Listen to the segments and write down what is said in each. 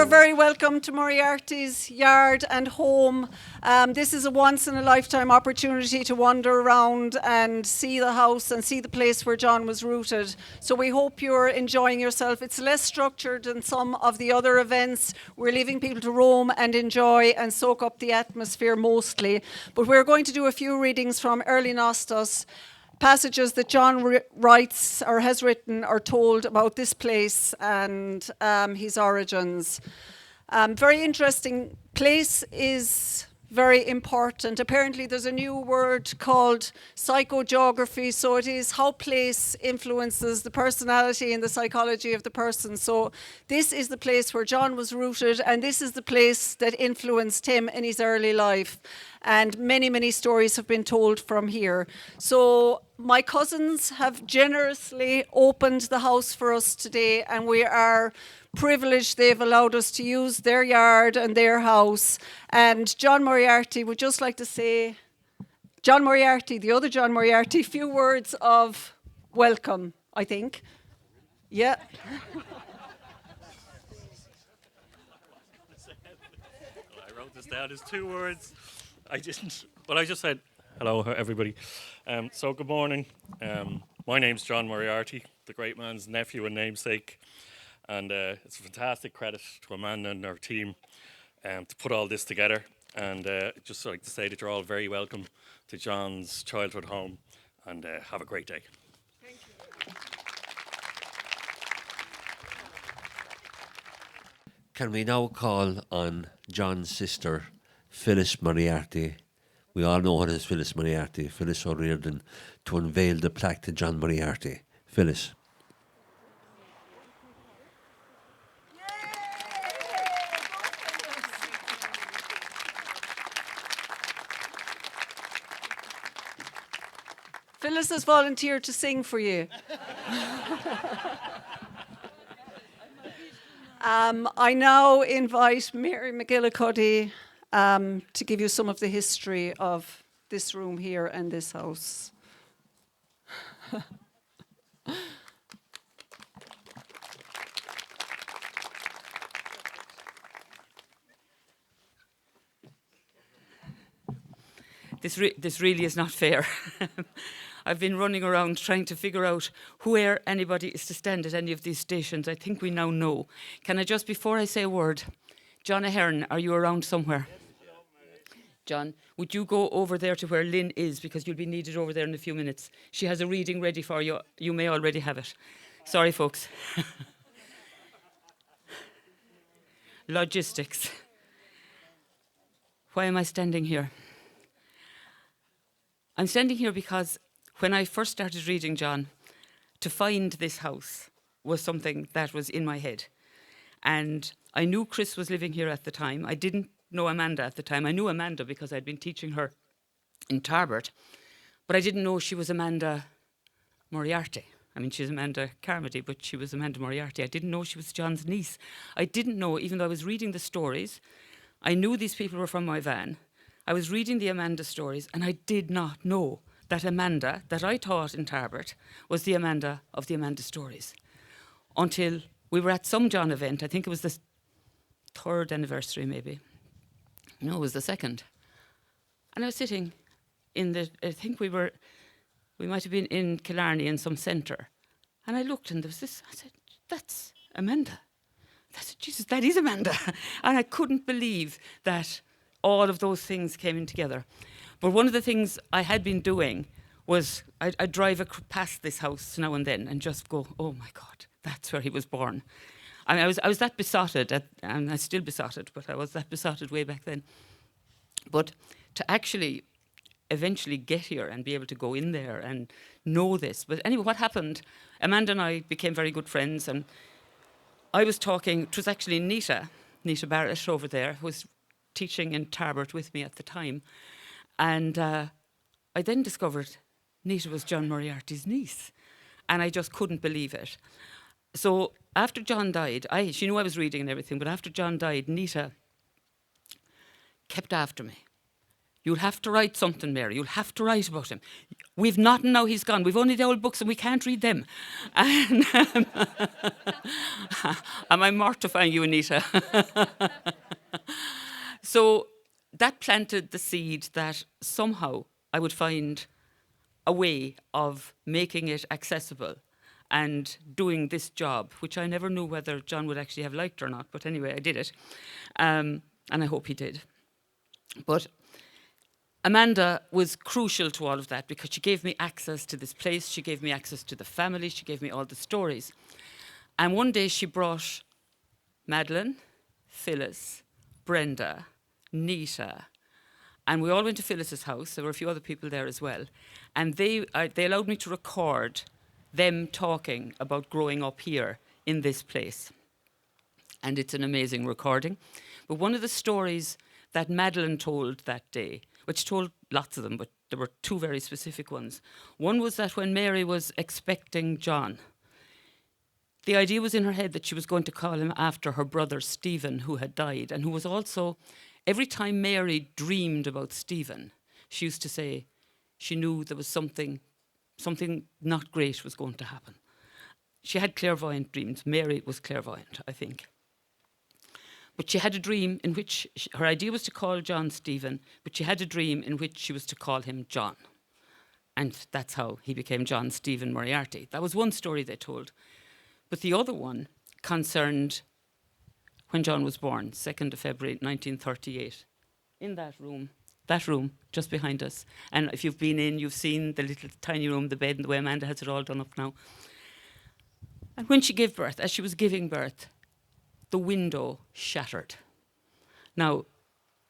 you're very welcome to Moriarty's yard and home. This is a once-in-a-lifetime opportunity to wander around and see the house and see the place where John was rooted. So we hope you're enjoying yourself. It's less structured than some of the other events. We're leaving people to roam and enjoy and soak up the atmosphere mostly. But we're going to do a few readings from early NOSTOS, passages that John writes or has written or told about this place and his origins. Very interesting. Place is very important. Apparently there's a new word called psychogeography, so it is how place influences the personality and the psychology of the person. So this is the place where John was rooted, and this is the place that influenced him in his early life. And many, many stories have been told from here. So my cousins have generously opened the house for us today, and we are privileged they've allowed us to use their yard and their house. And John Moriarty would just like to say, John Moriarty, the other John Moriarty, few words of welcome, I think. Yeah. I wrote this down as 2 words. I didn't, but I just said, hello, everybody. So good morning. My name's John Moriarty, the great man's nephew and namesake. And it's a fantastic credit to Amanda and our team to put all this together. And just like to say that you're all very welcome to John's childhood home, and have a great day. Thank you. Can we now call on John's sister, Phyllis Moriarty? We all know what is Phyllis Moriarty, Phyllis O'Riordan, to unveil the plaque to John Moriarty. Phyllis. Phyllis has volunteered to sing for you. I now invite Mary McGillicuddy to give you some of the history of this room here and this house. This really is not fair. I've been running around trying to figure out where anybody is to stand at any of these stations. I think we now know. Can I just, before I say a word, John Ahern, are you around somewhere? John, would you go over there to where Lynn is, because you'll be needed over there in a few minutes. She has a reading ready for you. You may already have it. Sorry, folks. Logistics. Why am I standing here? I'm standing here because when I first started reading John, to find this house was something that was in my head. And I knew Chris was living here at the time. I didn't know Amanda at the time. I knew Amanda because I'd been teaching her in Tarbert, but I didn't know she was Amanda Moriarty. I mean, she's Amanda Carmody, but she was Amanda Moriarty. I didn't know she was John's niece. I didn't know, even though I was reading the stories, I knew these people were from my van. I was reading the Amanda stories, and I did not know that Amanda, that I taught in Tarbert, was the Amanda of the Amanda stories. Until we were at some John event, I think it was the 3rd anniversary maybe. No, it was the 2nd. And I was sitting in I think we might have been in Killarney in some centre. And I looked and there was this, I said, that's Amanda. I said, Jesus, that is Amanda. And I couldn't believe that all of those things came in together. But one of the things I had been doing was I'd drive past this house now and then and just go, oh my God, that's where he was born. I mean, I was that besotted, and I'm still besotted, but I was that besotted way back then. But to actually eventually get here and be able to go in there and know this. But anyway, what happened, Amanda and I became very good friends, and I was talking, it was actually Nita Barrett over there, who was teaching in Tarbert with me at the time. And I then discovered Nita was John Moriarty's niece. And I just couldn't believe it. So after John died, she knew I was reading and everything, but after John died, Nita kept after me. You'll have to write something, Mary. You'll have to write about him. We've nothing now, he's gone. We've only the old books and we can't read them. And am I mortifying you, Anita? So that planted the seed that somehow I would find a way of making it accessible and doing this job, which I never knew whether John would actually have liked or not. But anyway, I did it. And I hope he did. But Amanda was crucial to all of that because she gave me access to this place. She gave me access to the family. She gave me all the stories. And one day she brought Madeline, Phyllis, Brenda, Nita, and we all went to Phyllis's house. There were a few other people there as well. And they allowed me to record them talking about growing up here in this place. And it's an amazing recording. But one of the stories that Madeline told that day, which told lots of them, but there were two very specific ones. One was that when Mary was expecting John, the idea was in her head that she was going to call him after her brother Stephen, who had died, and who was also, every time Mary dreamed about Stephen, she used to say she knew there was something not great was going to happen. She had clairvoyant dreams. Mary was clairvoyant, I think. But she had a dream in which her idea was to call John Stephen, but she had a dream in which she was to call him John. And that's how he became John Stephen Moriarty. That was one story they told. But the other one concerned when John was born, 2nd of February 1938, in that room just behind us. And if you've been in, you've seen the little tiny room, the bed, and the way Amanda has it all done up now. And when she gave birth, as she was giving birth, the window shattered. Now,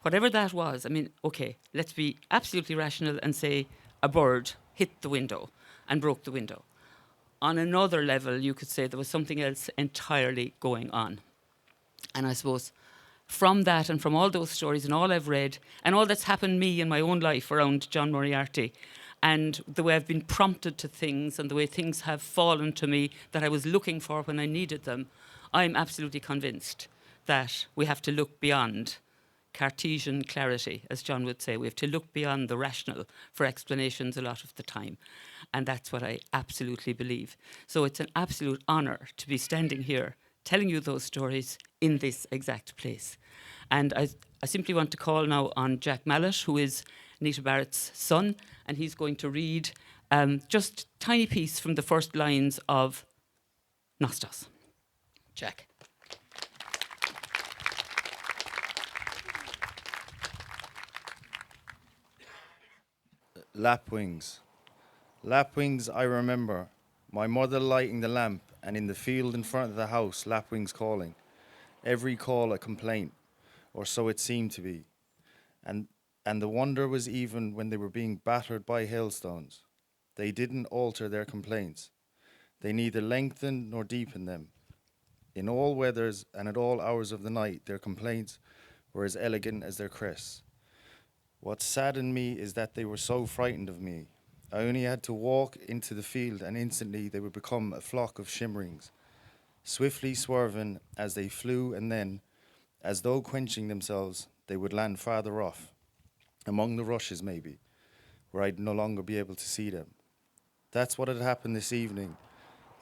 whatever that was, I mean, okay, let's be absolutely rational and say a bird hit the window and broke the window. On another level, you could say there was something else entirely going on. And I suppose from that and from all those stories and all I've read and all that's happened to me in my own life around John Moriarty and the way I've been prompted to things and the way things have fallen to me that I was looking for when I needed them, I'm absolutely convinced that we have to look beyond Cartesian clarity, as John would say. We have to look beyond the rational for explanations a lot of the time. And that's what I absolutely believe. So it's an absolute honour to be standing here telling you those stories in this exact place. And I simply want to call now on Jack Mallet, who is Nita Barrett's son, and he's going to read just a tiny piece from the first lines of NOSTOS. Jack. Lapwings. Lapwings I remember, my mother lighting the lamp, and in the field in front of the house, lapwings calling. Every call a complaint, or so it seemed to be. And the wonder was even when they were being battered by hailstones, they didn't alter their complaints. They neither lengthened nor deepened them. In all weathers and at all hours of the night, their complaints were as elegant as their crests. What saddened me is that they were so frightened of me. I only had to walk into the field and instantly they would become a flock of shimmerings, swiftly swerving as they flew, and then, as though quenching themselves, they would land farther off, among the rushes maybe, where I'd no longer be able to see them. That's what had happened this evening,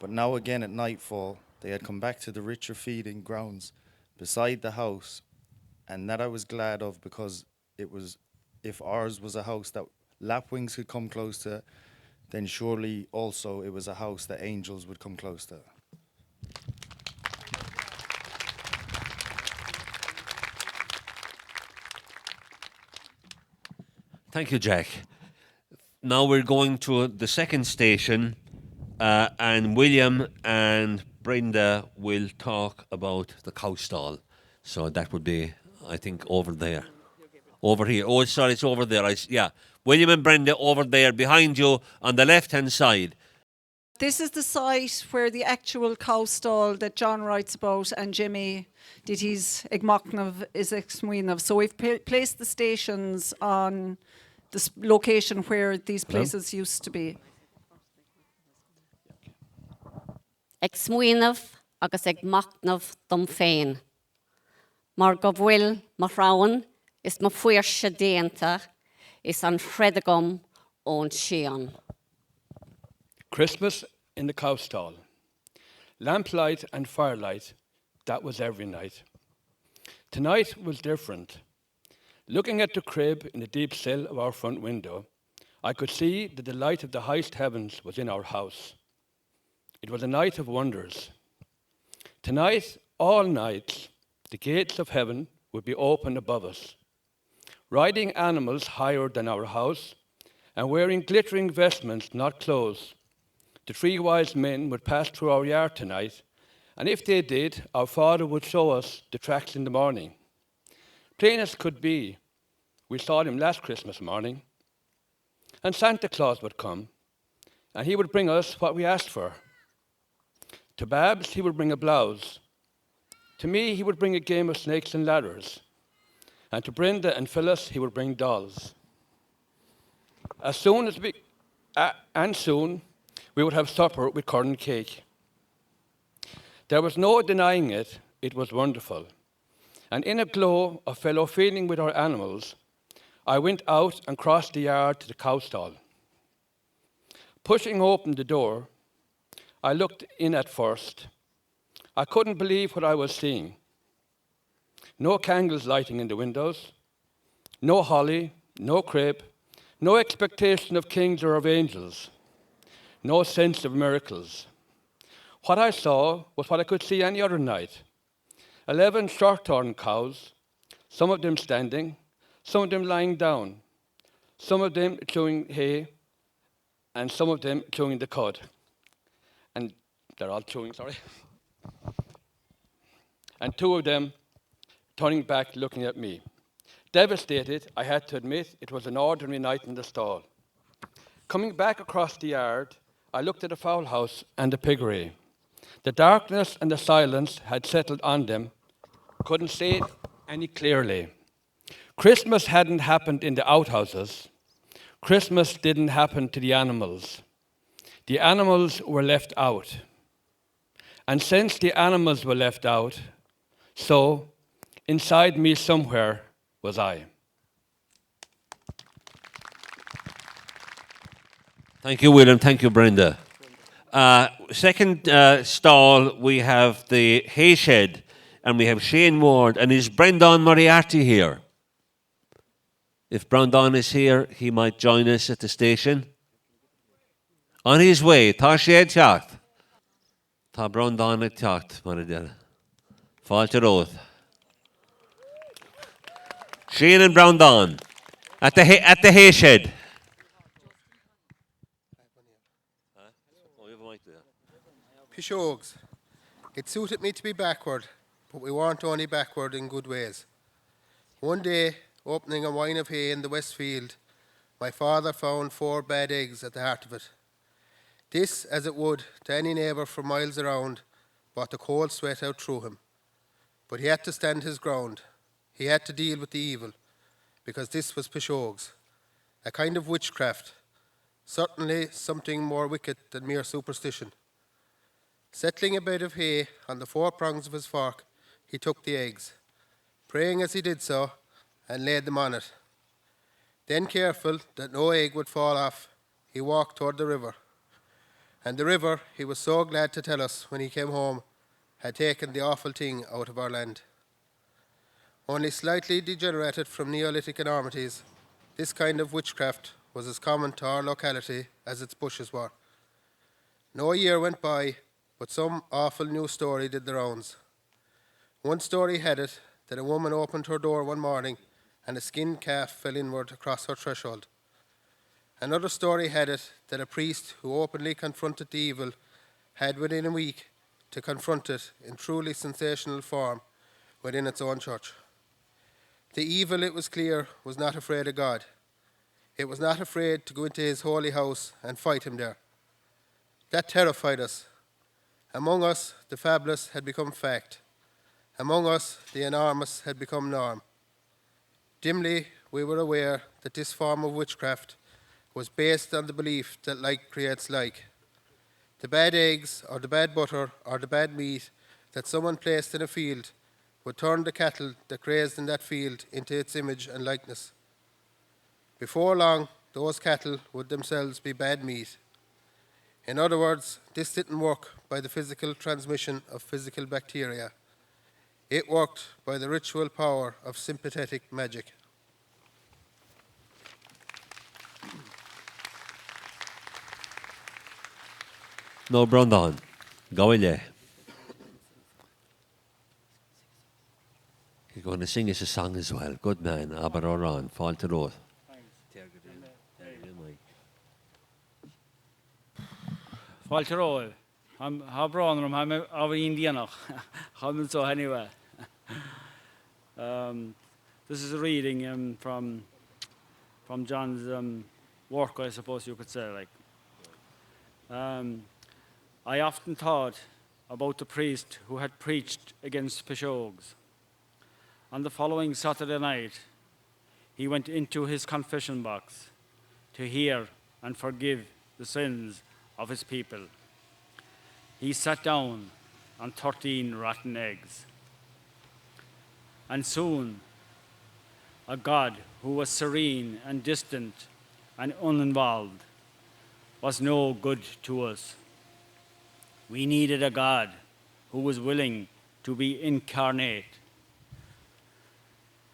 but now again at nightfall, they had come back to the richer feeding grounds beside the house, and that I was glad of, because it was, if ours was a house that lapwings could come close to, then surely also it was a house that angels would come close to. Thank you, Jack. Now we're going to the second station, and William and Brenda will talk about the cow stall. So that would be, I think, over there. Over here. Oh, sorry, it's over there. Yeah. William and Brenda over there behind you on the left-hand side. This is the site where the actual cow stall that John writes about and Jimmy did his Igmochnov is Exmuinov. So we've placed the stations on the location where these places used to be. Exmuinov agus Igmochnov dom féin. Mar go bhfuil mar rawan is ma fuairse déanta is an chredagum ón Shean. Christmas in the cow stall. Lamplight and firelight, that was every night. Tonight was different. Looking at the crib in the deep sill of our front window, I could see that the light of the highest heavens was in our house. It was a night of wonders. Tonight, all nights, the gates of heaven would be open above us. Riding animals higher than our house and wearing glittering vestments, not clothes, the three wise men would pass through our yard tonight, and if they did, our Father would show us the tracks in the morning. Plain as could be, we saw him last Christmas morning. And Santa Claus would come, and he would bring us what we asked for. To Babs, he would bring a blouse. To me, he would bring a game of snakes and ladders. And to Brenda and Phyllis, he would bring dolls. Soon we would have supper with corn and cake. There was no denying it, it was wonderful. And in a glow of fellow feeling with our animals, I went out and crossed the yard to the cow stall. Pushing open the door, I looked in at first. I couldn't believe what I was seeing. No candles lighting in the windows, no holly, no crepe, no expectation of kings or of angels, no sense of miracles. What I saw was what I could see any other night. 11 short-horn cows, some of them standing, some of them lying down, some of them chewing hay, and some of them chewing the cud. And they're all chewing, sorry. And two of them turning back, looking at me. Devastated, I had to admit it was an ordinary night in the stall. Coming back across the yard, I looked at the fowl house and the piggery. The darkness and the silence had settled on them. Couldn't say it any clearly. Christmas hadn't happened in the outhouses. Christmas didn't happen to the animals. The animals were left out. And since the animals were left out, so inside me somewhere was I. Thank you, William. Thank you, Brenda. Second stall, we have the hay shed, and we have Shane Ward, and is Brendan Moriarty here? If Brendan is here, he might join us at the station. On his way, tá sé teacht. Tá Brendan at teacht, mar a fáilte roth. Shane and Brendan at the hay shed. Pishogues. It suited me to be backward, but we weren't only backward in good ways. One day, opening a wine of hay in the west field, my father found 4 bad eggs at the heart of it. This, as it would to any neighbour for miles around, brought the cold sweat out through him. But he had to stand his ground. He had to deal with the evil, because this was Pishogues, a kind of witchcraft, certainly something more wicked than mere superstition. Settling a bed of hay on the 4 prongs of his fork, he took the eggs, praying as he did so, and laid them on it. Then, careful that no egg would fall off, he walked toward the river. And the river, he was so glad to tell us when he came home, had taken the awful thing out of our land. Only slightly degenerated from Neolithic enormities, this kind of witchcraft was as common to our locality as its bushes were. No year went by, but some awful new story did the rounds. One story had it that a woman opened her door one morning and a skinned calf fell inward across her threshold. Another story had it that a priest who openly confronted the evil had within a week to confront it in truly sensational form within its own church. The evil, it was clear, was not afraid of God. It was not afraid to go into his holy house and fight him there. That terrified us. Among us, the fabulous had become fact. Among us, the enormous had become norm. Dimly, we were aware that this form of witchcraft was based on the belief that like creates like. The bad eggs, or the bad butter, or the bad meat that someone placed in a field would turn the cattle that grazed in that field into its image and likeness. Before long, those cattle would themselves be bad meat. In other words, this didn't work by the physical transmission of physical bacteria. It worked by the ritual power of sympathetic magic. No, Brandon. Go away. You're going to sing us a song as well. Good man. Aberon, fall to road. Folklore. I'm Habron, I'm of Indian. I'm so anyway. This is a reading from John's work, I suppose you could say. I often thought about the priest who had preached against Pishogues. On the following Saturday night, he went into his confession box to hear and forgive the sins of his people. He sat down on 13 rotten eggs. And soon, a God who was serene and distant and uninvolved was no good to us. We needed a God who was willing to be incarnate.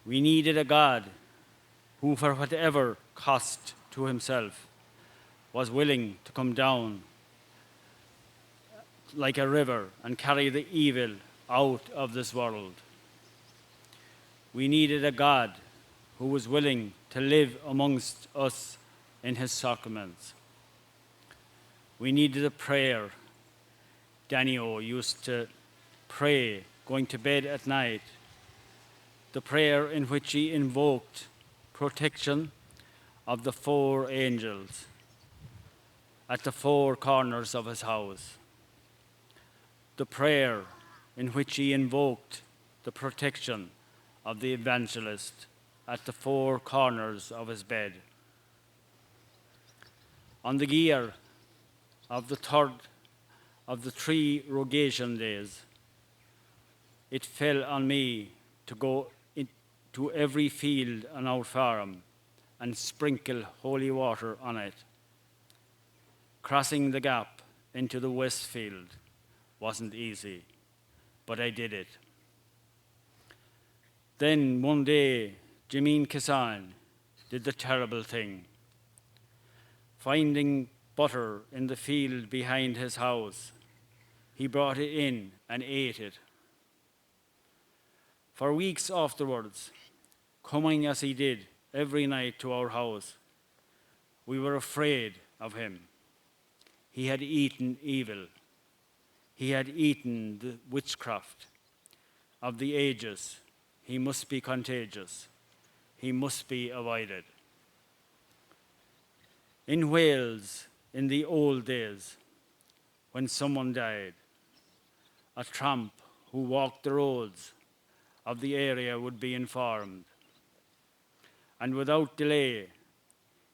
We needed a God who, for whatever cost to himself, was willing to come down like a river and carry the evil out of this world. We needed a God who was willing to live amongst us in his sacraments. We needed a prayer. Daniel used to pray going to bed at night, the prayer in which he invoked protection of the 4 angels at the 4 corners of his house, the prayer in which he invoked the protection of the evangelist at the 4 corners of his bed. On the year of the 3rd of the 3 rogation days, it fell on me to go to every field on our farm and sprinkle holy water on it. Crossing the gap into the west field wasn't easy, but I did it. Then one day, Jameen Kisan did the terrible thing. Finding butter in the field behind his house, he brought it in and ate it. For weeks afterwards, coming as he did every night to our house, we were afraid of him. He had eaten evil. He had eaten the witchcraft of the ages. He must be contagious. He must be avoided. In Wales, in the old days, when someone died, a tramp who walked the roads of the area would be informed. And without delay,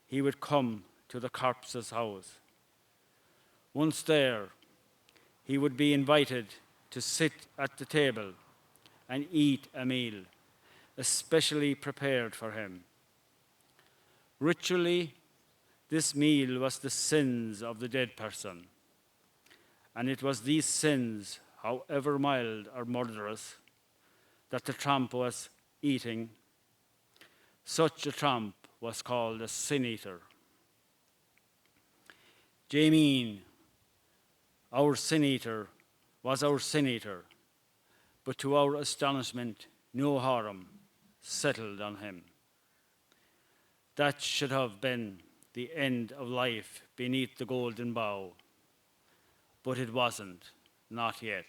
he would come to the corpse's house. Once there, he would be invited to sit at the table and eat a meal especially prepared for him. Ritually, this meal was the sins of the dead person. And it was these sins, however mild or murderous, that the tramp was eating. Such a tramp was called a sin eater. Jameen, our sin eater, was our sin eater, but to our astonishment, no harm settled on him. That should have been the end of life beneath the golden bough, but it wasn't, not yet.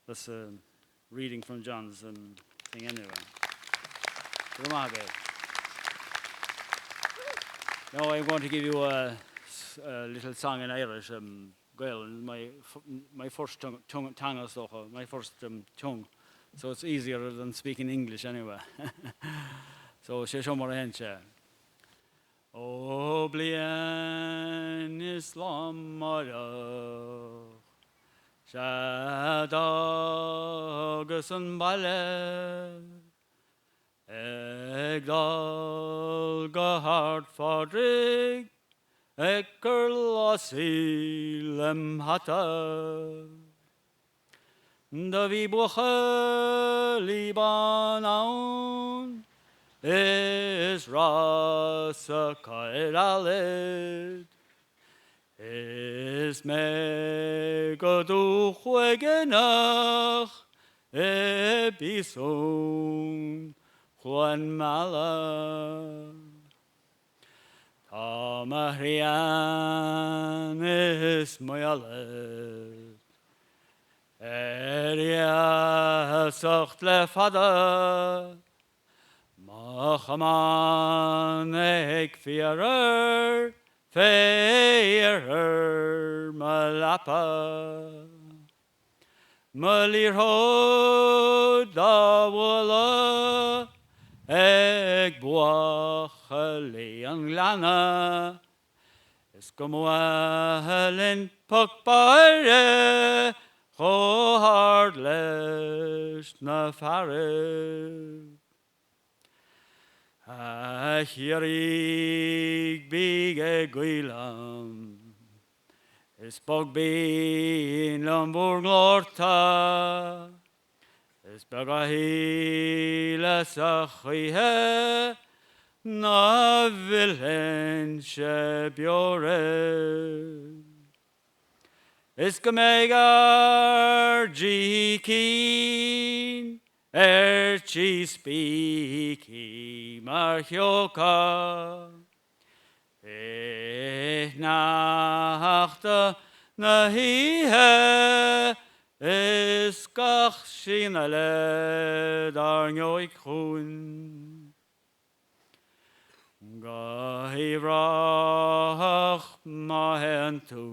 That's a reading from John's thing anyway. Ramage. Now I'm going to give you a little song in Irish. Well, my first tongue, my first tongue, so it's easier than speaking English anyway. So she more henche. Oblian Islam mara, Shadagus and Bale, Egdal go hard fodrig, eker losi lem hata. Da vi boche Libanon, is rasa kairalid. Is me godu chwegenach, bisung Juan Mala. Tamahrian is moyalid. Eria socht lefada. Machaman ek vierer, vierer malapa. Malir ho da wala, ek boache leang lana. Es como helen pokbare, ho hard les na fare. Hierig bige guilam, es bog bin lamburg lorta, es bagahila sachihe, na villen shebiore. Es gemegar jikin, chi speaki marhioka. Nachta nahihe, es gach shinale darnjoik hun. Gahirach mahentu.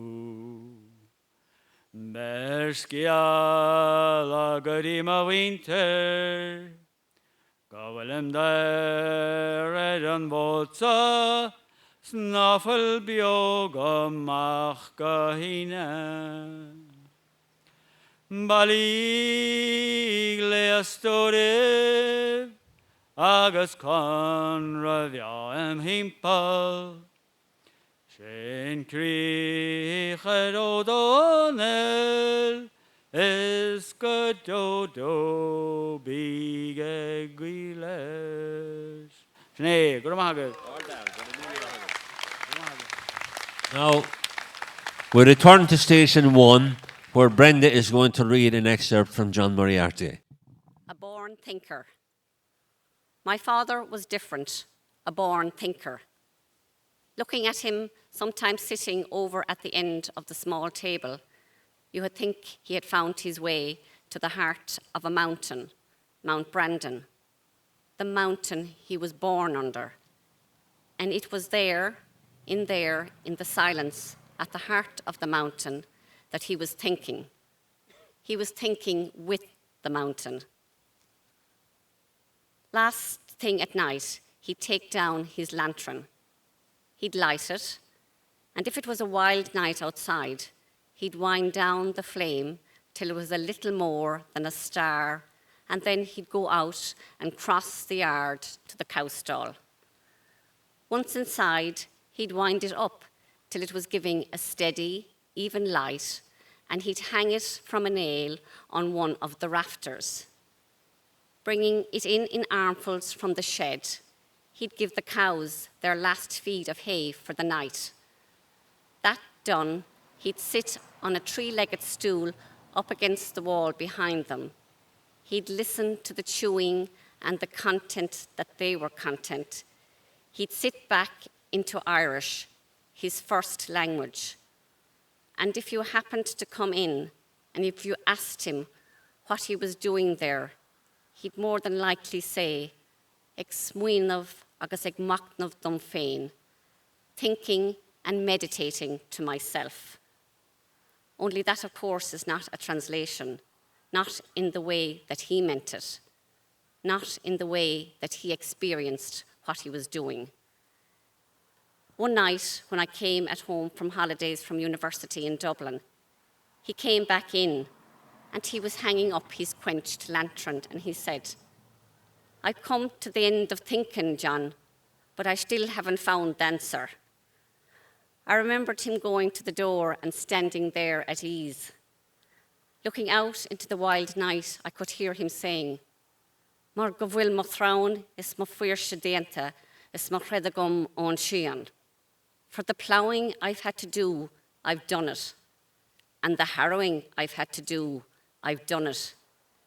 Berskia la garima winter, Gawalem der edan botsa, Snaffel bioga mach gahina. Balig leastorev, Agus con ravia himpal, Shen krichet odonel, es gododo bige guiles. Schnee, guten Morgen. Now, we return to station 1, where Brenda is going to read an excerpt from John Moriarty. A born thinker. My father was different, a born thinker. Looking at him, sometimes sitting over at the end of the small table, you would think he had found his way to the heart of a mountain, Mount Brandon, the mountain he was born under. And it was there, in the silence, at the heart of the mountain, that he was thinking. He was thinking with the mountain. Last thing at night, he'd take down his lantern. He'd light it, and if it was a wild night outside, he'd wind down the flame till it was a little more than a star, and then he'd go out and cross the yard to the cow stall. Once inside, he'd wind it up till it was giving a steady, even light, and he'd hang it from a nail on one of the rafters. Bringing it in armfuls from the shed, he'd give the cows their last feed of hay for the night. That done, he'd sit on a three-legged stool up against the wall behind them. He'd listen to the chewing and the content that they were content. He'd sit back into Irish, his first language. And if you happened to come in, and if you asked him what he was doing there, he'd more than likely say, ag smuinov agus ag machnov dom féin, thinking and meditating to myself. Only that, of course, is not a translation, not in the way that he meant it, not in the way that he experienced what he was doing. One night, when I came at home from holidays from university in Dublin, he came back in and he was hanging up his quenched lantern and he said, I've come to the end of thinking, John, but I still haven't found the answer. I remembered him going to the door and standing there at ease. Looking out into the wild night, I could hear him saying, Mar go bhfuil mo thrawn is mo fuirshe déanta, is mo chredagum on Shean. For the ploughing I've had to do, I've done it. And the harrowing I've had to do, I've done it.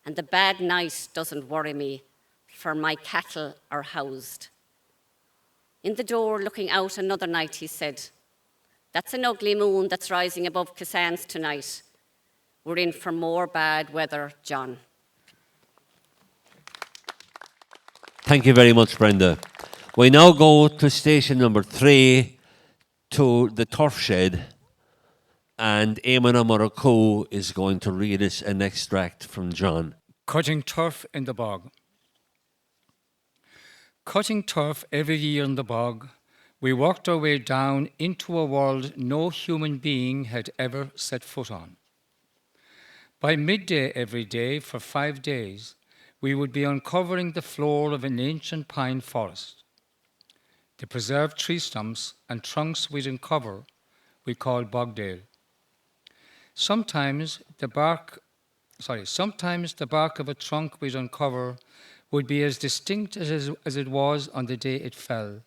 And the bad night doesn't worry me, for my cattle are housed. In the door, looking out another night, he said, That's an ugly moon that's rising above Cassan's tonight. We're in for more bad weather, John. Thank you very much, Brenda. We now go to station number 3, to the turf shed, and Eamon O'Maraco is going to read us an extract from John. Cutting turf in the bog. Cutting turf every year in the bog, we worked our way down into a world no human being had ever set foot on. By midday every day for 5 days, we would be uncovering the floor of an ancient pine forest. The preserved tree stumps and trunks we'd uncover we called bogdale. Sometimes the bark of a trunk we'd uncover would be as distinct as it was on the day it fell,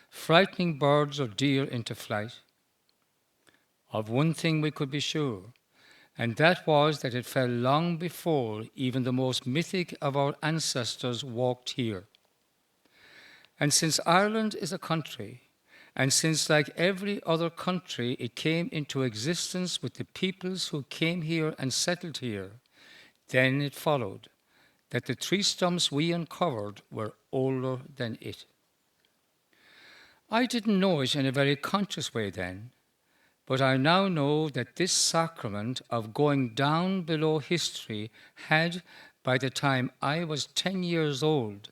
frightening birds or deer into flight. Of one thing we could be sure, and that was that it fell long before even the most mythic of our ancestors walked here. And since Ireland is a country, and since like every other country it came into existence with the peoples who came here and settled here, then it followed that the tree stumps we uncovered were older than it. I didn't know it in a very conscious way then, but I now know that this sacrament of going down below history had, by the time I was 10 years old,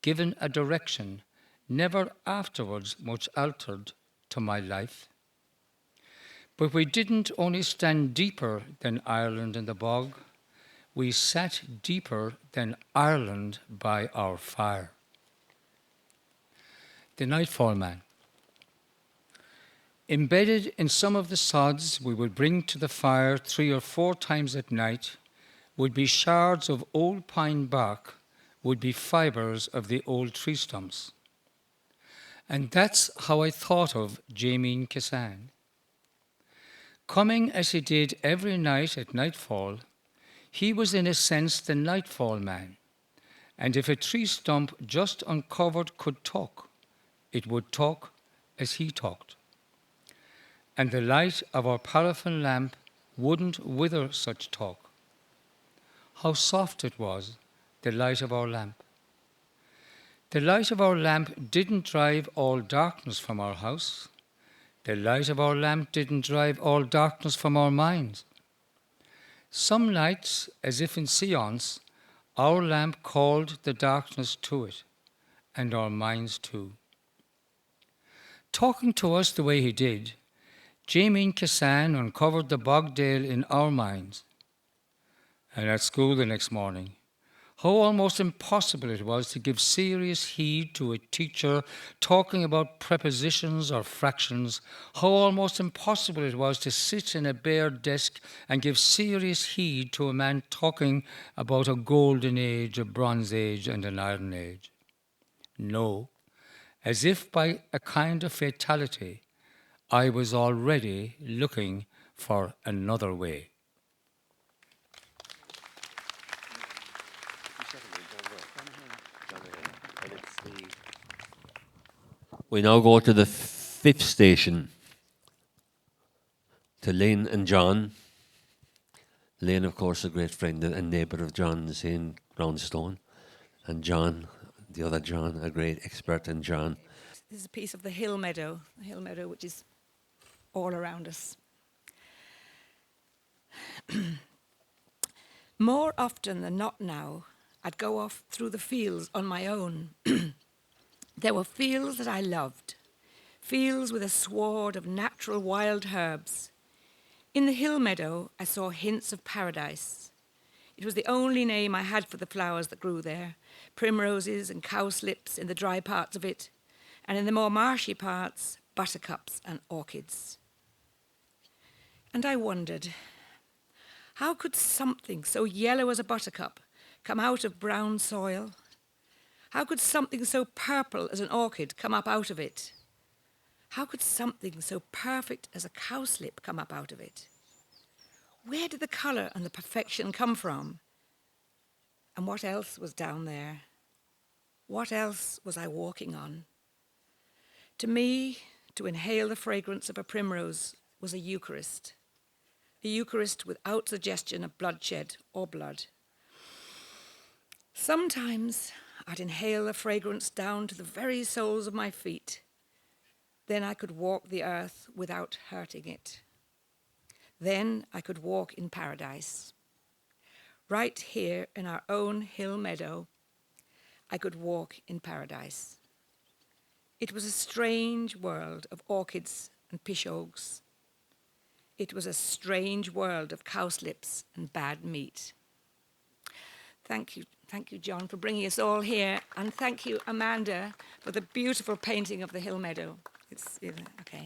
given a direction never afterwards much altered to my life. But we didn't only stand deeper than Ireland in the bog, we sat deeper than Ireland by our fire. The Nightfall Man. Embedded in some of the sods we would bring to the fire 3 or 4 times at night would be shards of old pine bark, would be fibres of the old tree stumps. And that's how I thought of Jameen Cassan. Coming as he did every night at nightfall, he was in a sense the Nightfall Man, and if a tree stump just uncovered could talk, it would talk as he talked. And the light of our paraffin lamp wouldn't wither such talk. How soft it was, the light of our lamp. The light of our lamp didn't drive all darkness from our house. The light of our lamp didn't drive all darkness from our minds. Some nights, as if in seance, our lamp called the darkness to it, and our minds too. Talking to us the way he did, Jameen Cassan uncovered the bogdale in our minds. And at school the next morning, how almost impossible it was to give serious heed to a teacher talking about prepositions or fractions, how almost impossible it was to sit in a bare desk and give serious heed to a man talking about a golden age, a bronze age, and an iron age. No, as if by a kind of fatality, I was already looking for another way. We now go to the 5th station, to Lynn and John. Lynn, of course, a great friend and neighbour of John's in Brownstone, and John, the other John, a great expert in John. This is a piece of the hill meadow which is all around us. More often than not now, I'd go off through the fields on my own. There were fields that I loved, fields with a sward of natural wild herbs. In the hill meadow, I saw hints of paradise. It was the only name I had for the flowers that grew there, primroses and cowslips in the dry parts of it, and in the more marshy parts, buttercups and orchids. And I wondered, how could something so yellow as a buttercup come out of brown soil? How could something so purple as an orchid come up out of it? How could something so perfect as a cowslip come up out of it? Where did the colour and the perfection come from? And what else was down there? What else was I walking on? To me, to inhale the fragrance of a primrose was a Eucharist without suggestion of bloodshed or blood. Sometimes I'd inhale the fragrance down to the very soles of my feet. Then I could walk the earth without hurting it. Then I could walk in paradise. Right here in our own hill meadow, I could walk in paradise. It was a strange world of orchids and pishogues. It was a strange world of cowslips and bad meat. Thank you, John, for bringing us all here, and thank you, Amanda, for the beautiful painting of the hill meadow. It's okay.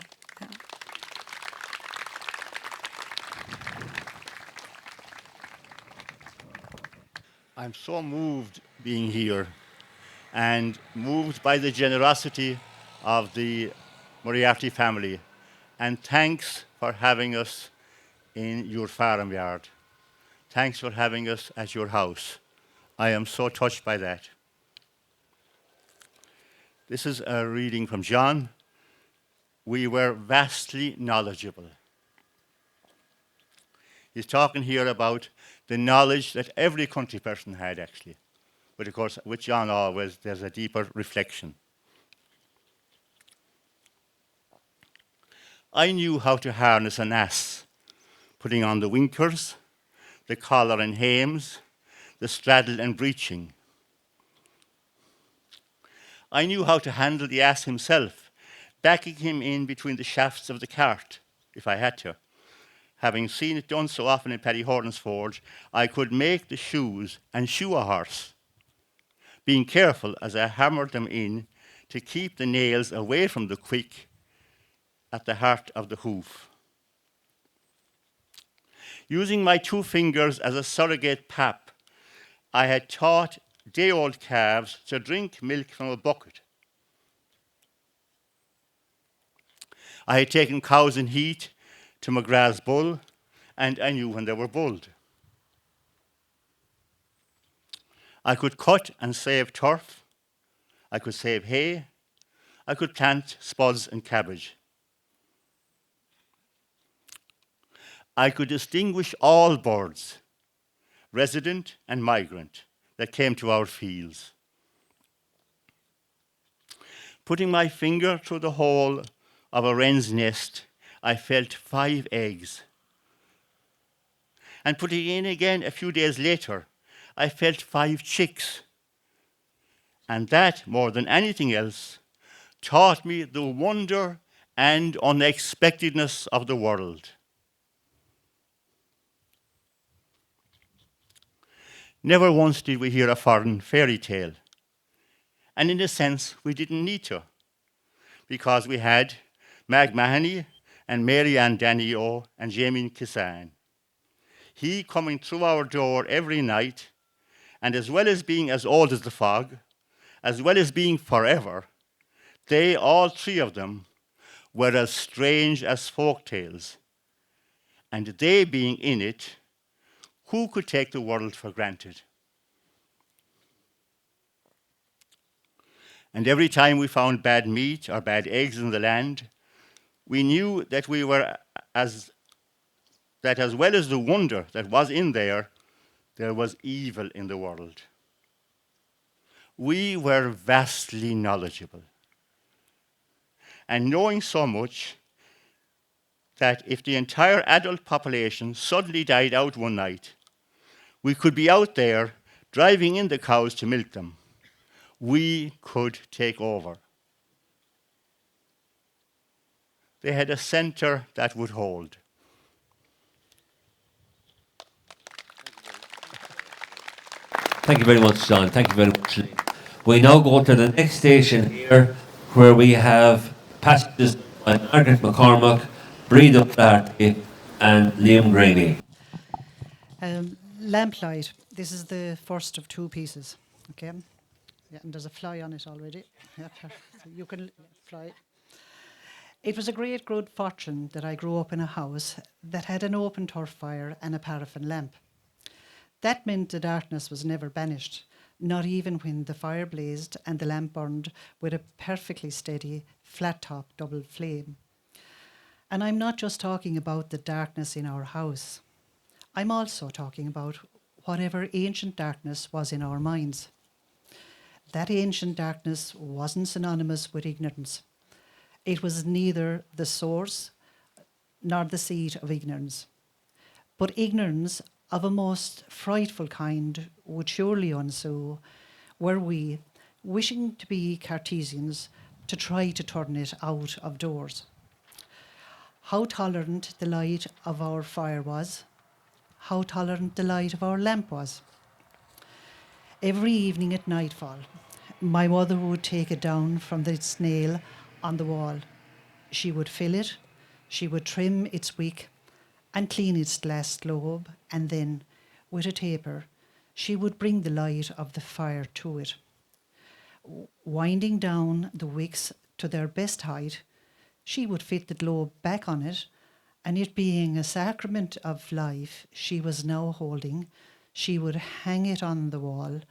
I'm so moved being here and moved by the generosity of the Moriarty family. And thanks for having us in your farmyard. Thanks for having us at your house. I am so touched by that. This is a reading from John. We were vastly knowledgeable. He's talking here about the knowledge that every country person had, actually. But of course, with John always, there's a deeper reflection. I knew how to harness an ass, putting on the winkers, the collar and hames, the straddle and breeching. I knew how to handle the ass himself, backing him in between the shafts of the cart, if I had to. Having seen it done so often in Paddy Horton's forge, I could make the shoes and shoe a horse, being careful as I hammered them in to keep the nails away from the quick at the heart of the hoof. Using my 2 fingers as a surrogate pap, I had taught day-old calves to drink milk from a bucket. I had taken cows in heat to McGrath's bull, and I knew when they were bulled. I could cut and save turf. I could save hay. I could plant spuds and cabbage. I could distinguish all birds, resident and migrant, that came to our fields. Putting my finger through the hole of a wren's nest, I felt 5 eggs. And putting in again a few days later, I felt 5 chicks. And that, more than anything else, taught me the wonder and unexpectedness of the world. Never once did we hear a foreign fairy tale. And in a sense, we didn't need to, because we had Mag Mahoney and Mary Ann Danio and Jamie Kissan. He coming through our door every night, and as well as being as old as the fog, as well as being forever, they, all 3 of them, were as strange as folk tales. And they being in it, who could take the world for granted? And every time we found bad meat or bad eggs in the land, we knew that we were as well as the wonder that was in there was evil in the world. We were vastly knowledgeable. And knowing so much that if the entire adult population suddenly died out one night, we could be out there driving in the cows to milk them. We could take over. They had a center that would hold. Thank you very much, John. Thank you very much. We now go to the next station here, where we have passages by Margaret McCormack, Breda Flaherty, and Liam Graney. Lamplight. This is the first of two pieces. Okay. Yeah, and there's a fly on it already. Yeah, so you can fly. It was a great good fortune that I grew up in a house that had an open turf fire and a paraffin lamp. That meant the darkness was never banished, not even when the fire blazed and the lamp burned with a perfectly steady, flat-top double flame. And I'm not just talking about the darkness in our house. I'm also talking about whatever ancient darkness was in our minds. That ancient darkness wasn't synonymous with ignorance. It was neither the source nor the seat of ignorance. But ignorance of a most frightful kind would surely ensue were we, wishing to be Cartesians, to try to turn it out of doors. How tolerant the light of our fire was, how tolerant the light of our lamp was. Every evening at nightfall, my mother would take it down from the snail on the wall. She would fill it, she would trim its wick and clean its glass globe, and then, with a taper, she would bring the light of the fire to it. Winding down the wicks to their best height, she would fit the globe back on it, and it being a sacrament of life she was now holding, she would hang it on the wall,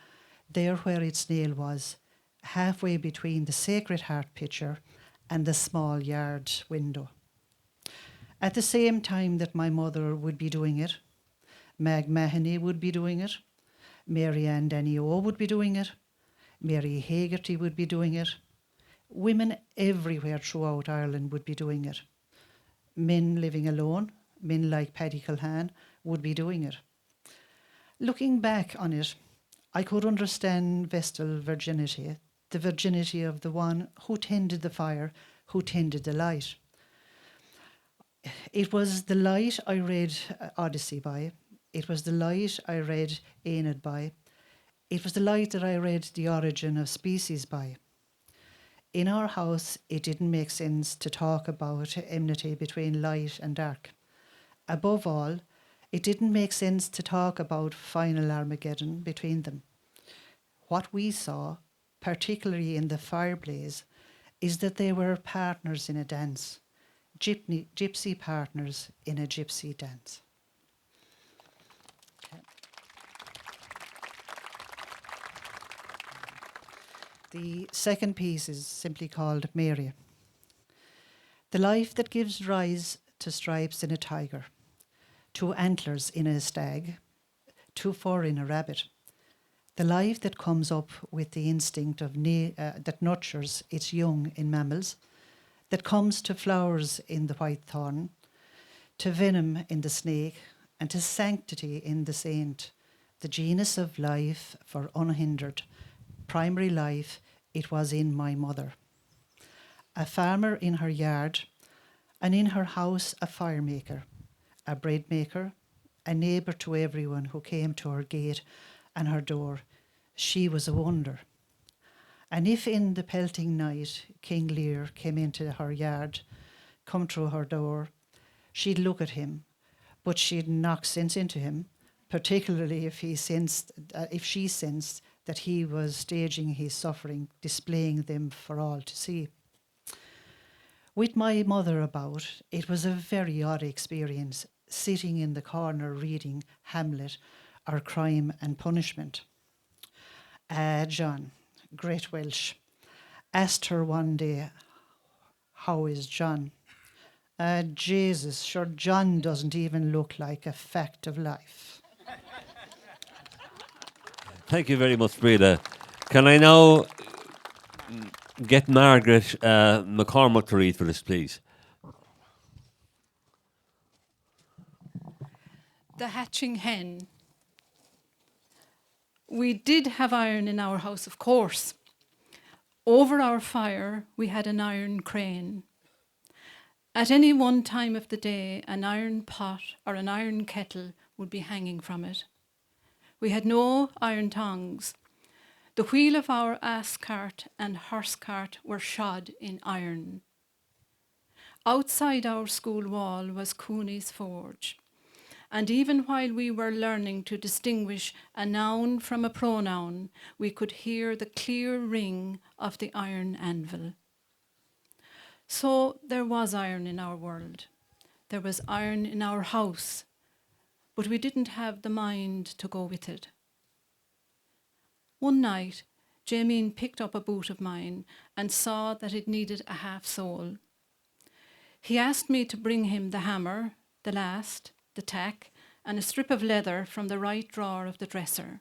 there where its nail was, halfway between the Sacred Heart picture and the small yard window. At the same time that my mother would be doing it, Mag Mahoney would be doing it, Mary Ann Danny O would be doing it, Mary Hagerty would be doing it. Women everywhere throughout Ireland would be doing it. Men living alone, men like Paddy Culhan, would be doing it. Looking back on it, I could understand Vestal virginity, the virginity of the one who tended the fire, who tended the light. It was the light I read Odyssey by. It was the light I read Aeneid by. It was the light that I read The Origin of Species by. In our house, it didn't make sense to talk about enmity between light and dark. Above all, it didn't make sense to talk about final Armageddon between them. What we saw, particularly in the fireblaze, is that they were partners in a dance, gypsy partners in a gypsy dance. Okay. The second piece is simply called Mary. The life that gives rise to stripes in a tiger, to antlers in a stag, to fur in a rabbit. The life that comes up with the instinct of that nurtures its young in mammals, that comes to flowers in the white thorn, to venom in the snake, and to sanctity in the saint, the genus of life for unhindered, primary life, it was in my mother. A farmer in her yard, and in her house a fire maker, a bread maker, a neighbour to everyone who came to her gate and her door. She was a wonder. And if in the pelting night King Lear came into her yard, come through her door, she'd look at him, but she'd knock sense into him, particularly if she sensed that he was staging his suffering, displaying them for all to see. With my mother about, it was a very odd experience, sitting in the corner reading Hamlet or Crime and Punishment. John, great Welsh, asked her one day, "How is John?" Jesus, sure, John doesn't even look like a fact of life. Thank you very much, Breda. Can I now get Margaret McCormack to read for us, please? The hatching hen. We did have iron in our house, of course. Over our fire, we had an iron crane. At any one time of the day, an iron pot or an iron kettle would be hanging from it. We had no iron tongs. The wheel of our ass cart and horse cart were shod in iron. Outside our school wall was Cooney's forge. And even while we were learning to distinguish a noun from a pronoun, we could hear the clear ring of the iron anvil. So there was iron in our world. There was iron in our house, but we didn't have the mind to go with it. One night, Jameen picked up a boot of mine and saw that it needed a half sole. He asked me to bring him the hammer, the last, the tack, and a strip of leather from the right drawer of the dresser.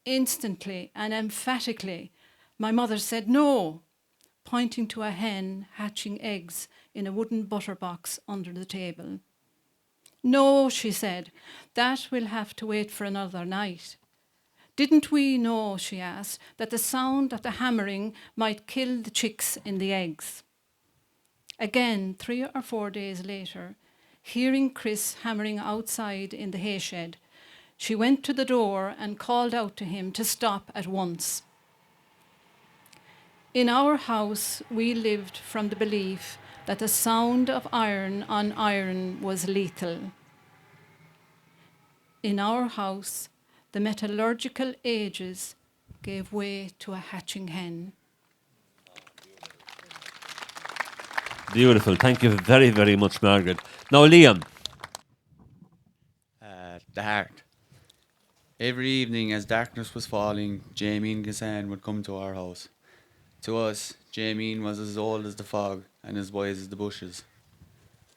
Instantly and emphatically, my mother said no, pointing to a hen hatching eggs in a wooden butter box under the table. No, she said, that will have to wait for another night. Didn't we know, she asked, that the sound of the hammering might kill the chicks in the eggs? Again, 3 or 4 days later, hearing Chris hammering outside in the hay shed, she went to the door and called out to him to stop at once. In our house, we lived from the belief that the sound of iron on iron was lethal. In our house, the metallurgical ages gave way to a hatching hen. Beautiful. Thank you very, very much, Margaret. Now, Liam. The heart. Every evening as darkness was falling, Jamie and Gassan would come to our house. To us, Jamie was as old as the fog and as wise as the bushes.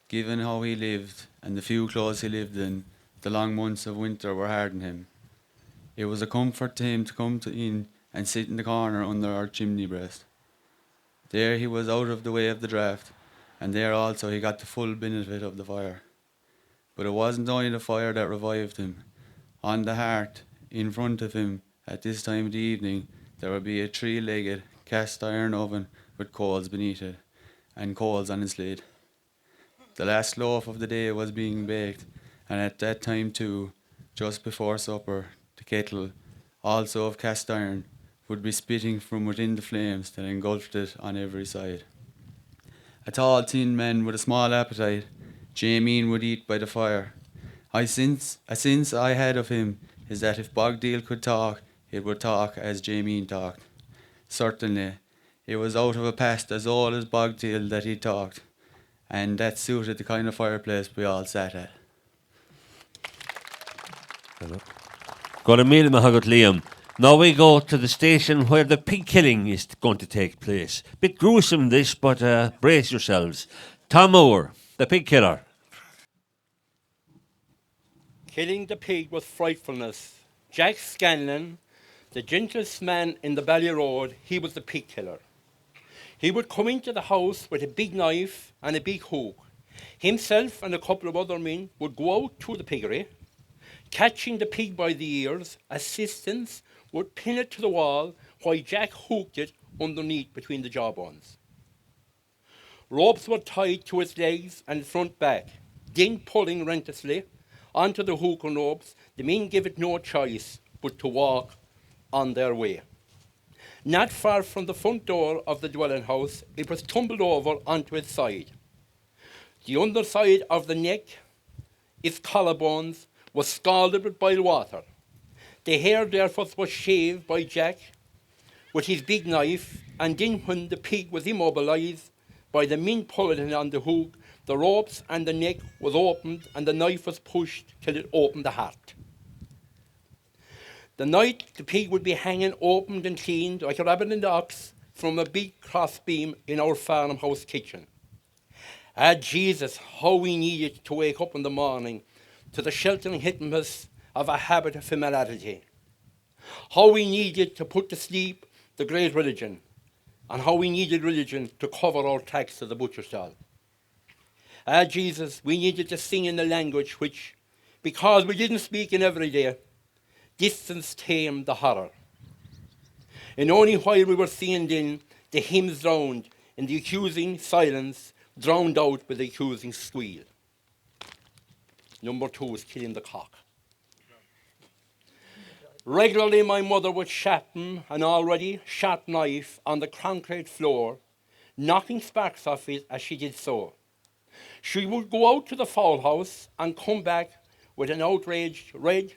Given how he lived and the few clothes he lived in, the long months of winter were hard on him. It was a comfort to him to come in and sit in the corner under our chimney breast. There he was out of the way of the draught, and there also he got the full benefit of the fire. But it wasn't only the fire that revived him. On the hearth, in front of him, at this time of the evening, there would be a 3-legged cast iron oven with coals beneath it, and coals on its lid. The last loaf of the day was being baked, and at that time too, just before supper, the kettle, also of cast iron, would be spitting from within the flames that engulfed it on every side. A tall, thin man with a small appetite, Jameen would eat by the fire. A sense I had of him is that if Bogdale could talk, it would talk as Jameen talked. Certainly, it was out of a past as old as Bogdale that he talked, and that suited the kind of fireplace we all sat at. Got a meal, Mahagot Liam. Now we go to the station where the pig killing is going to take place. Bit gruesome this, but brace yourselves. Tom Moore, the pig killer. Killing the pig with frightfulness. Jack Scanlon, the gentlest man in the Valley Road, he was the pig killer. He would come into the house with a big knife and a big hook. Himself and a couple of other men would go out to the piggery, catching the pig by the ears. Assistants would pin it to the wall while Jack hooked it underneath between the jawbones. Ropes were tied to its legs and front back, then pulling relentlessly onto the hook and ropes. The men gave it no choice but to walk on their way. Not far from the front door of the dwelling house, it was tumbled over onto its side. The underside of the neck, its collarbones, was scalded with boiled water. The hair therefore was shaved by Jack with his big knife, and then when the pig was immobilized by the men pulling it on the hook, the ropes and the neck was opened and the knife was pushed till it opened the heart. The night the pig would be hanging opened and cleaned like a rabbit in the ox from a big crossbeam in our farmhouse kitchen. Ah, Jesus, how we needed to wake up in the morning to the sheltering hypnosis of a habit of familiarity. How we needed to put to sleep the great religion, and how we needed religion to cover our tracks to the butcher stall. Ah, Jesus, we needed to sing in the language which, because we didn't speak in every day, distance tamed the horror. And only while we were singing then, the hymns drowned in the accusing silence, drowned out with the accusing squeal. Number 2 is killing the cock. Regularly, my mother would sharpen an already sharp knife on the concrete floor, knocking sparks off it as she did so. She would go out to the fowl house and come back with an outraged, red,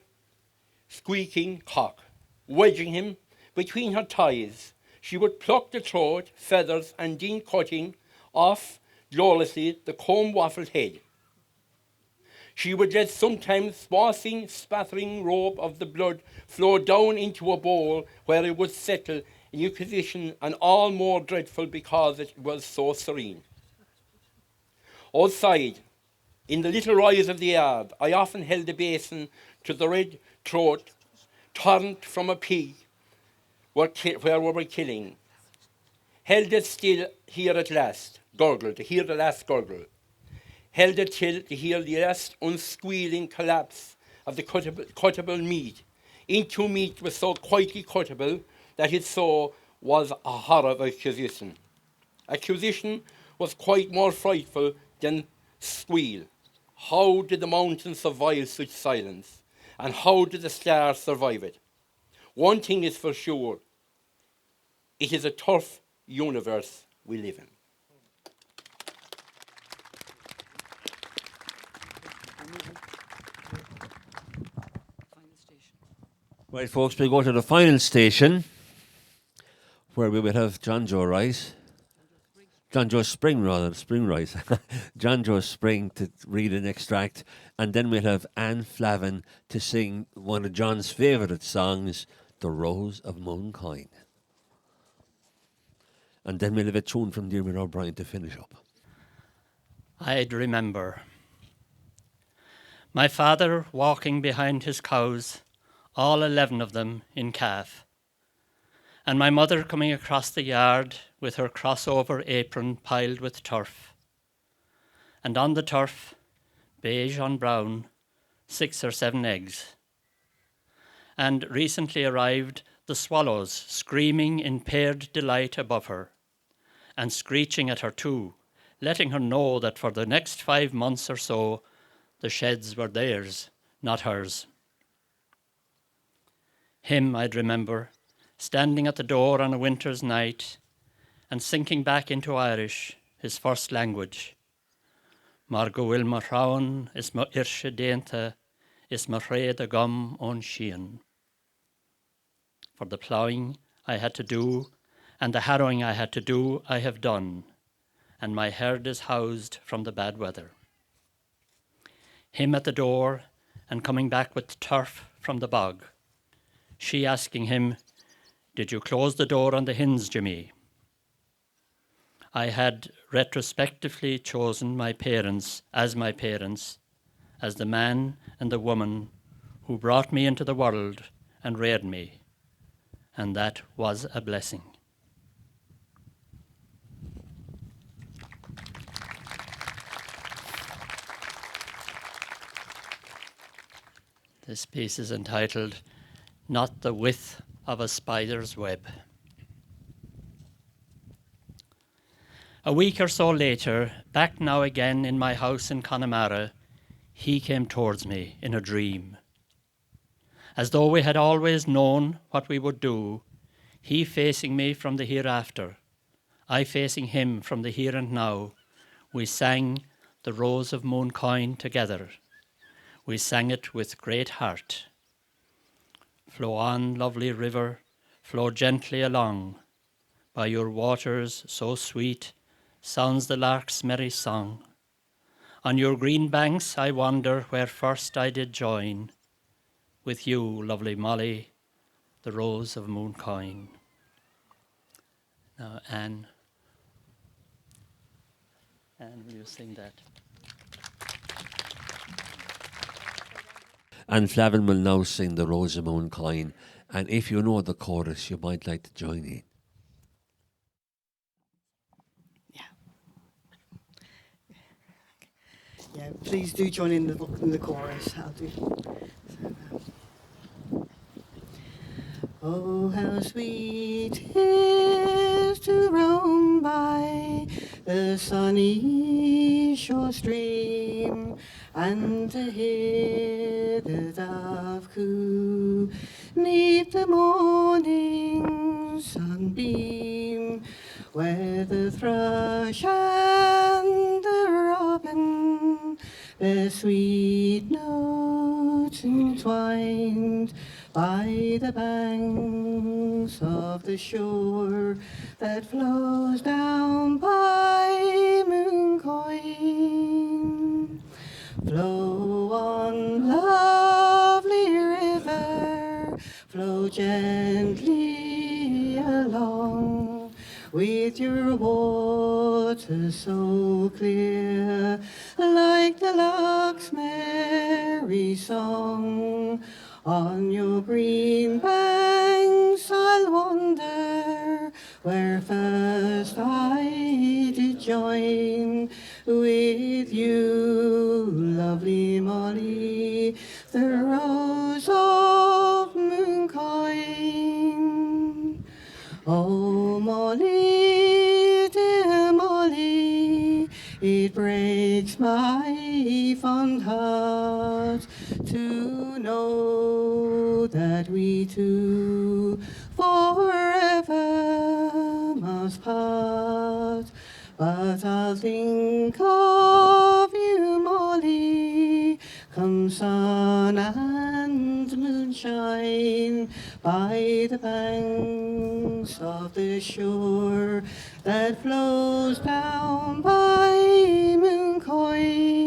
squeaking cock, wedging him between her thighs. She would pluck the throat, feathers, and then cutting off gloriously the comb-waffled head. She would let sometimes spattering robe of the blood flow down into a bowl where it would settle in a position and all more dreadful because it was so serene. Outside, in the little rise of the yard, I often held a basin to the red throat, torrent from a pig where we were killing. Held it still here at last, gurgle, to hear the last gurgle. Held it till to hear the last unsquealing collapse of the cuttable meat. Into meat was so quietly cuttable that it so was a horrible acquisition. Acquisition was quite more frightful than squeal. How did the mountains survive such silence? And how did the stars survive it? One thing is for sure, it is a tough universe we live in. Right, folks, we go to the final station, where we will have John Joe Rice. John Joe Spring, rather, Spring Rice. John Joe Spring to read an extract, and then we'll have Anne Flavin to sing one of John's favourite songs, The Rose of Mooncoin. And then we'll have a tune from Dermot O'Brien to finish up. I'd remember my father walking behind his cows, all 11 of them in calf, and my mother coming across the yard with her crossover apron piled with turf. And on the turf, beige on brown, 6 or 7 eggs. And recently arrived the swallows screaming in paired delight above her, and screeching at her too, letting her know that for the next 5 months or so, the sheds were theirs, not hers. Him I'd remember, standing at the door on a winter's night and sinking back into Irish, his first language. Mar go bhfuil mar raun is mar irshe déanta, is mar réad a gum on shean. For the ploughing I had to do, and the harrowing I had to do, I have done, and my herd is housed from the bad weather. Him at the door, and coming back with turf from the bog. She asking him, "Did you close the door on the hens, Jimmy?" I had retrospectively chosen my parents, as the man and the woman who brought me into the world and reared me, and that was a blessing. This piece is entitled, Not the Width of a Spider's Web. A week or so later, back now again in my house in Connemara, he came towards me in a dream. As though we had always known what we would do, he facing me from the hereafter, I facing him from the here and now, we sang The Rose of Mooncoin together. We sang it with great heart. Flow on, lovely river, flow gently along. By your waters so sweet sounds the lark's merry song. On your green banks I wander where first I did join. With you, lovely Molly, the rose of Mooncoin. Now, Anne, will you sing that? And Flavin will now sing The Rose of Mooncoin, and if you know the chorus, you might like to join in. Yeah, please do join in the chorus. I'll do. Oh, how sweet it is to roam by the sunny shore stream, and to hear the dove coo 'neath the morning sunbeam, where the thrush and the robin their sweet notes entwined by the banks of the shore that flows down by Mooncoin. Flow on, lovely river, flow gently along, with your water so clear, like the lark's merry song. On your green banks I'll wander, where first I did join with you, lovely Molly, the rose of Mooncoin. Oh, Molly, dear Molly, it breaks my fond heart to know that we two forever must part. But I'll think of you, Molly, come sun and moonshine, by the banks of the shore that flows down by Mooncoin.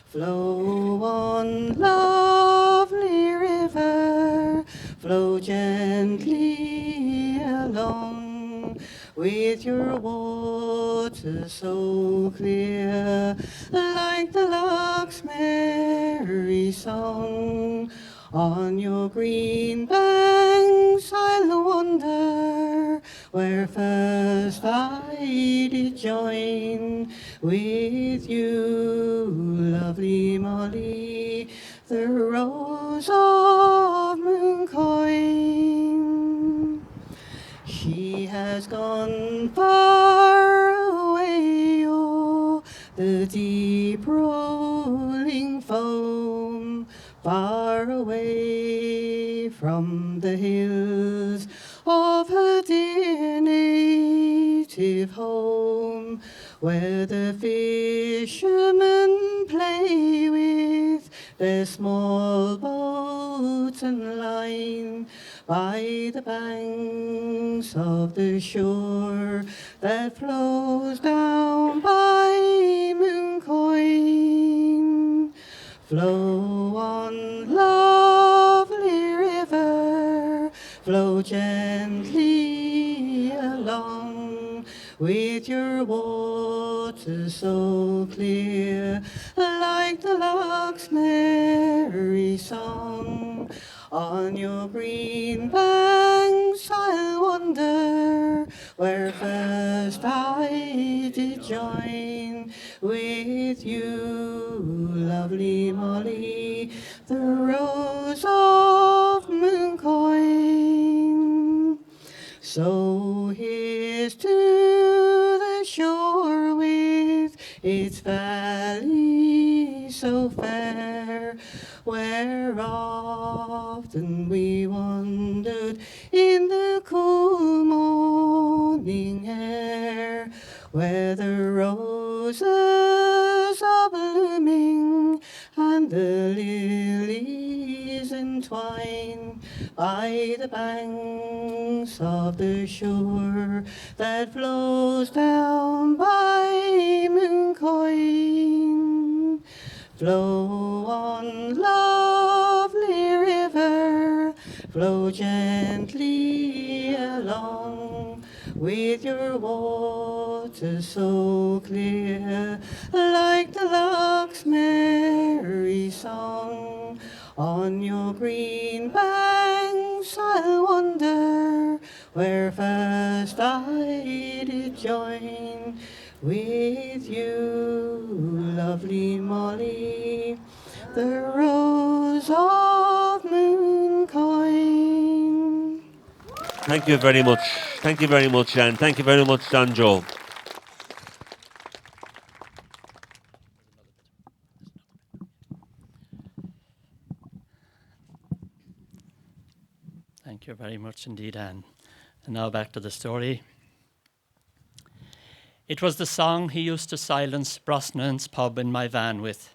Flow on, lovely river, flow gently along, with your water so clear, like the lark's merry song. On your green banks I'll wander, where first I did join with you, lovely Molly, the rose of Mooncoin. She has gone far away, oh, the deep rolling foam, far away from the hills of her dear native home, where the fishermen play with their small boat and line, by the banks of the shore that flows down by Mooncoin. Flow on, lovely river, flow gently along, with your water so clear, like the lark's merry song. On your green banks I'll wander, where first I did join with you, lovely Molly, the rose of Mooncoin. So here's to the shore with its valley so fair, where often we wandered in the cool morning air, where the roses are blooming and the lilies entwine, by the banks of the shore that flows down by Mooncoin. Flow on, lovely river, flow gently along, with your water so clear, like the lark's merry song. On your green banks I'll wander, where first I did join with you, lovely Molly, the rose of Mooncoin. Thank you very much. Thank you very much, Jan. Thank you very much, John Joe. Thank you very much indeed, Anne. And now back to the story. It was the song he used to silence Brosnan's pub in my van with.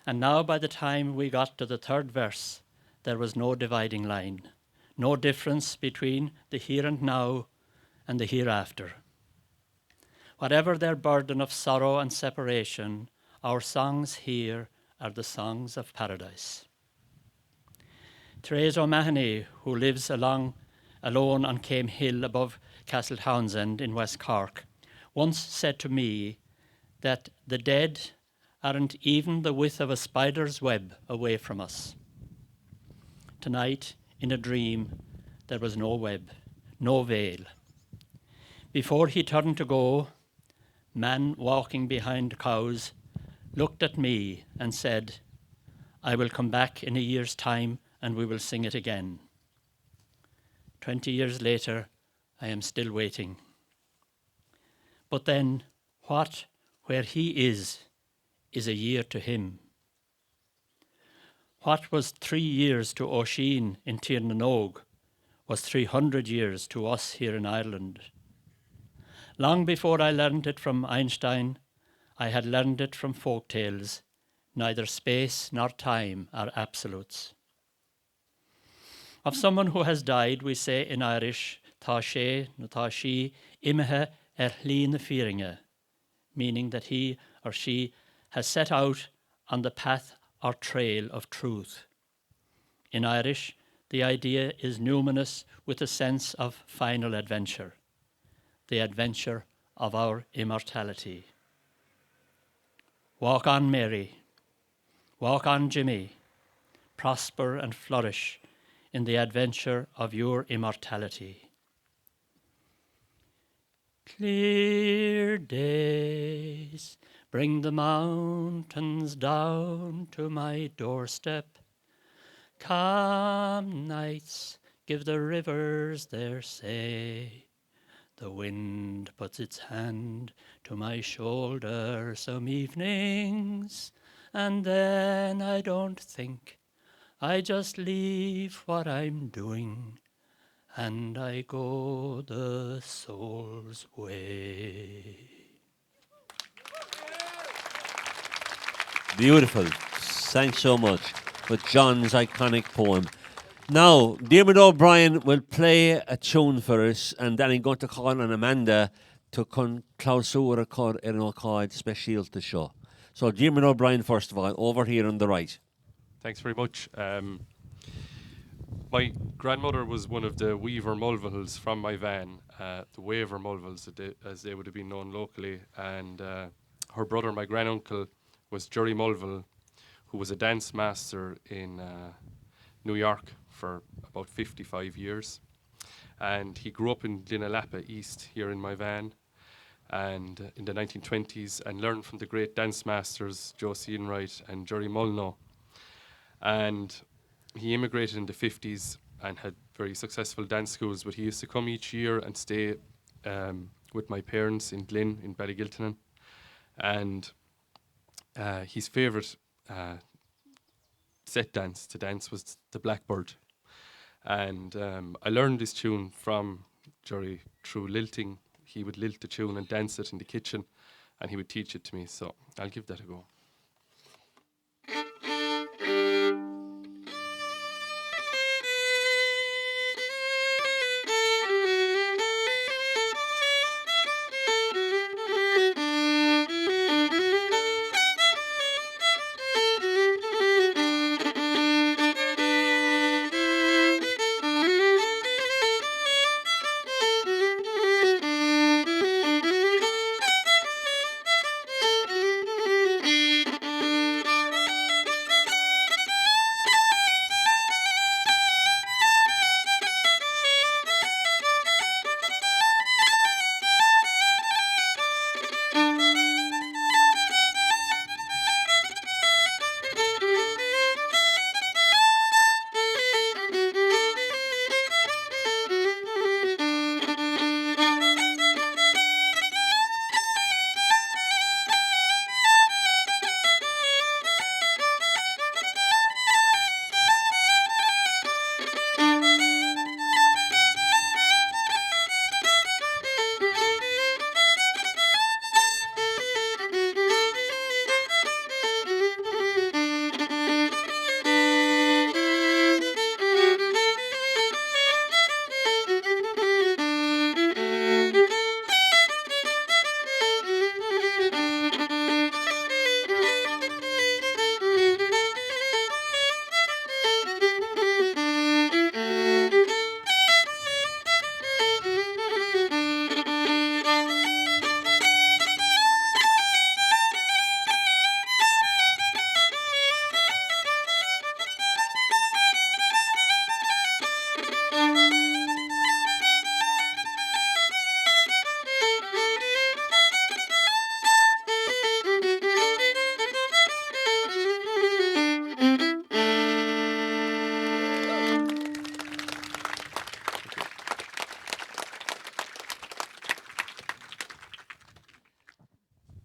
And now by the time we got to the third verse, there was no dividing line, no difference between the here and now and the hereafter. Whatever their burden of sorrow and separation, our songs here are the songs of paradise. Therese O'Mahony, who lives alone on Came Hill above Castle Townsend in West Cork, once said to me that the dead aren't even the width of a spider's web away from us. Tonight, in a dream, there was no web, no veil. Before he turned to go, man walking behind cows looked at me and said, I will come back in a year's time and we will sing it again. 20 years later, I am still waiting. But then, what, where he is a year to him. What was 3 years to Oisin in Tirnanog was 300 years to us here in Ireland. Long before I learned it from Einstein, I had learned it from folk tales. Neither space nor time are absolutes. Of someone who has died, we say in Irish, tá sé, nó tá sí, imethe llín na fíringe, meaning that he or she has set out on the path or trail of truth. In Irish, the idea is numinous with a sense of final adventure, the adventure of our immortality. Walk on, Mary. Walk on, Jimmy. Prosper and flourish in the adventure of your immortality. Clear days bring the mountains down to my doorstep. Calm nights give the rivers their say. The wind puts its hand to my shoulder some evenings, and then I don't think. I just leave what I'm doing, and I go the soul's way. Beautiful. Thanks so much for John's iconic poem. Now, Diarmuid O'Brien will play a tune for us, and then I'm going to call on Amanda to clausura cor card special to show. So, Diarmuid O'Brien, first of all, over here on the right. Thanks very much. My grandmother was one of the Weaver Mulvilles from my van, the Waver Mulvilles, as they would have been known locally, and her brother, my granduncle, was Jerry Mulville, who was a dance master in New York for about 55 years. And he grew up in Glenalapa East here in my van and in the 1920s and learned from the great dance masters Josie Enright and Jerry Mulno. And he immigrated in the 50s and had very successful dance schools, but he used to come each year and stay with my parents in Glyn in Ballygiltinan. And his favourite set dance to dance was the Blackbird. And I learned this tune from Jerry through lilting. He would lilt the tune and dance it in the kitchen, and he would teach it to me. So I'll give that a go.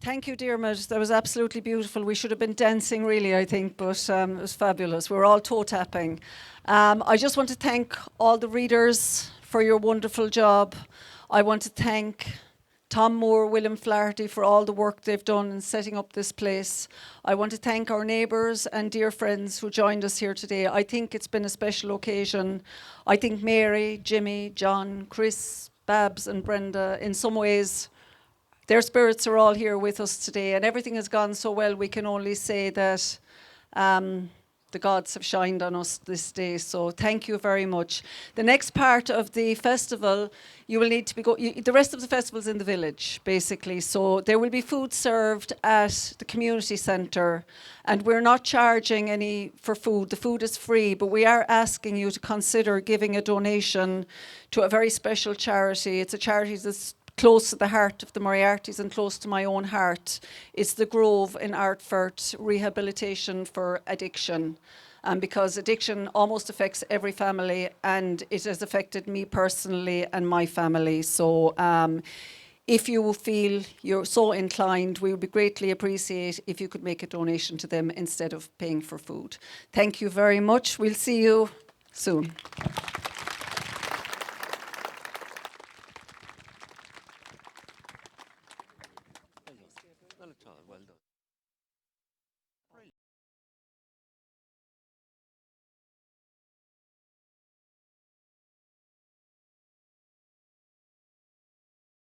Thank you, Diarmid. That was absolutely beautiful. We should have been dancing, really, I think, but it was fabulous. We were all toe-tapping. I just want to thank all the readers for your wonderful job. I want to thank Tom Moore, William Flaherty for all the work they've done in setting up this place. I want to thank our neighbours and dear friends who joined us here today. I think it's been a special occasion. I think Mary, Jimmy, John, Chris, Babs and Brenda, in some ways, their spirits are all here with us today, and everything has gone so well, we can only say that the gods have shined on us this day, so thank you very much. The next part of the festival, you will need to be the rest of the festival's in the village, basically, so there will be food served at the community centre, and we're not charging any for food. The food is free, but we are asking you to consider giving a donation to a very special charity. It's a charity that's close to the heart of the Moriartys and close to my own heart. It's the Grove in Artford, Rehabilitation for Addiction. Because addiction almost affects every family, and it has affected me personally and my family. So if you feel you're so inclined, we would be greatly appreciate if you could make a donation to them instead of paying for food. Thank you very much. We'll see you soon. Well done.